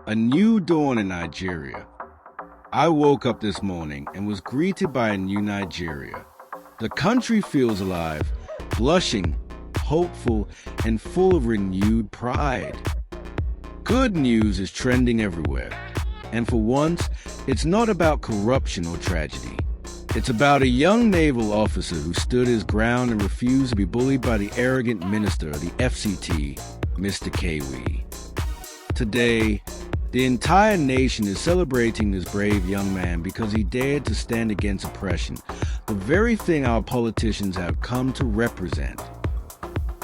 A new dawn in Nigeria. I woke up this morning and was greeted by a new Nigeria. The country feels alive, blushing, hopeful, and full of renewed pride. Good news is trending everywhere. And for once, it's not about corruption or tragedy. It's about a young naval officer who stood his ground and refused to be bullied by the arrogant minister of the FCT, Mr. Kiwi. Today, the entire nation is celebrating this brave young man because he dared to stand against oppression, the very thing our politicians have come to represent.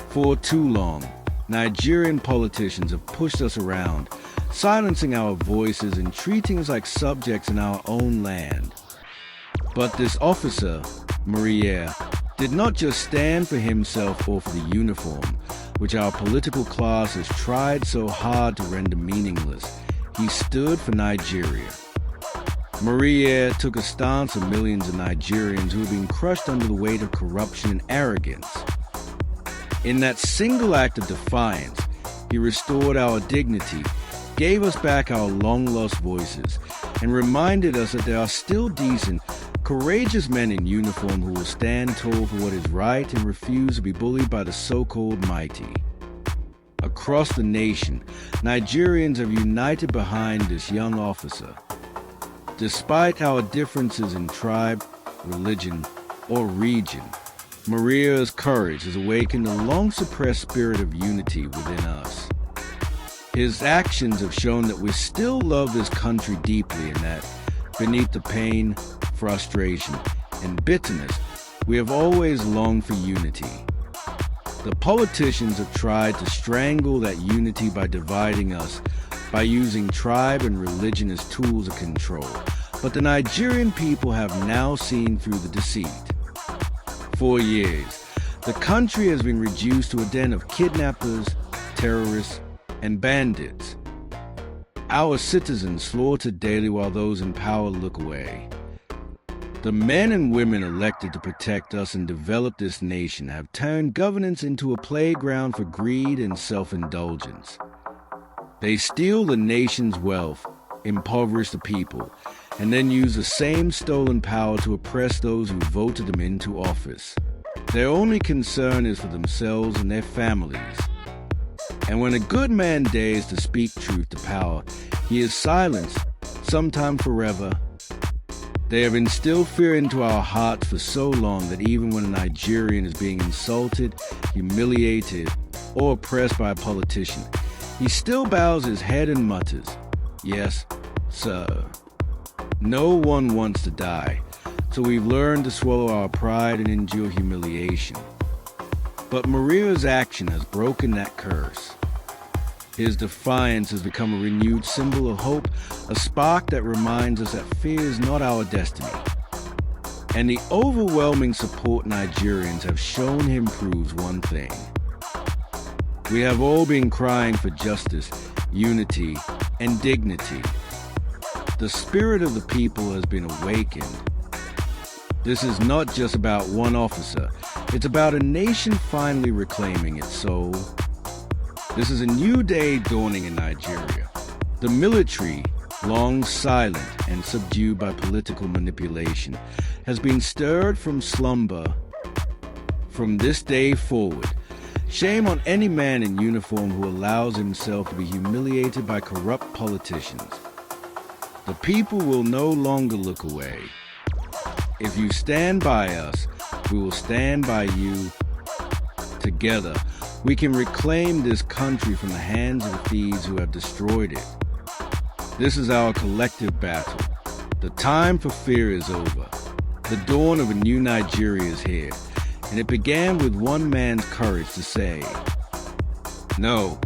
For too long, Nigerian politicians have pushed us around, silencing our voices and treating us like subjects in our own land. But this officer, Maria, did not just stand for himself or for the uniform, which our political class has tried so hard to render meaningless. He stood for Nigeria. Maria took a stance for millions of Nigerians who have been crushed under the weight of corruption and arrogance. In that single act of defiance, he restored our dignity, gave us back our long-lost voices, and reminded us that there are still decent, courageous men in uniform who will stand tall for what is right and refuse to be bullied by the so-called mighty. Across the nation, Nigerians have united behind this young officer. Despite our differences in tribe, religion, or region, Maria's courage has awakened a long-suppressed spirit of unity within us. His actions have shown that we still love this country deeply and that, beneath the pain, frustration, and bitterness, we have always longed for unity. The politicians have tried to strangle that unity by dividing us, by using tribe and religion as tools of control. But the Nigerian people have now seen through the deceit. For years, the country has been reduced to a den of kidnappers, terrorists, and bandits. Our citizens slaughtered daily while those in power look away. The men and women elected to protect us and develop this nation have turned governance into a playground for greed and self-indulgence. They steal the nation's wealth, impoverish the people, and then use the same stolen power to oppress those who voted them into office. Their only concern is for themselves and their families. And when a good man dares to speak truth to power, he is silenced, sometimes forever. They have instilled fear into our hearts for so long that even when a Nigerian is being insulted, humiliated, or oppressed by a politician, he still bows his head and mutters, "Yes, sir." No one wants to die, so we've learned to swallow our pride and endure humiliation. But Maria's action has broken that curse. His defiance has become a renewed symbol of hope, a spark that reminds us that fear is not our destiny. And the overwhelming support Nigerians have shown him proves one thing. We have all been crying for justice, unity, and dignity. The spirit of the people has been awakened. This is not just about one officer. It's about a nation finally reclaiming its soul. This is a new day dawning in Nigeria. The military, long silent and subdued by political manipulation, has been stirred from slumber. From this day forward, shame on any man in uniform who allows himself to be humiliated by corrupt politicians. The people will no longer look away. If you stand by us, we will stand by you. Together, we can reclaim this country from the hands of the thieves who have destroyed it. This is our collective battle. The time for fear is over. The dawn of a new Nigeria is here, and it began with one man's courage to say, "No,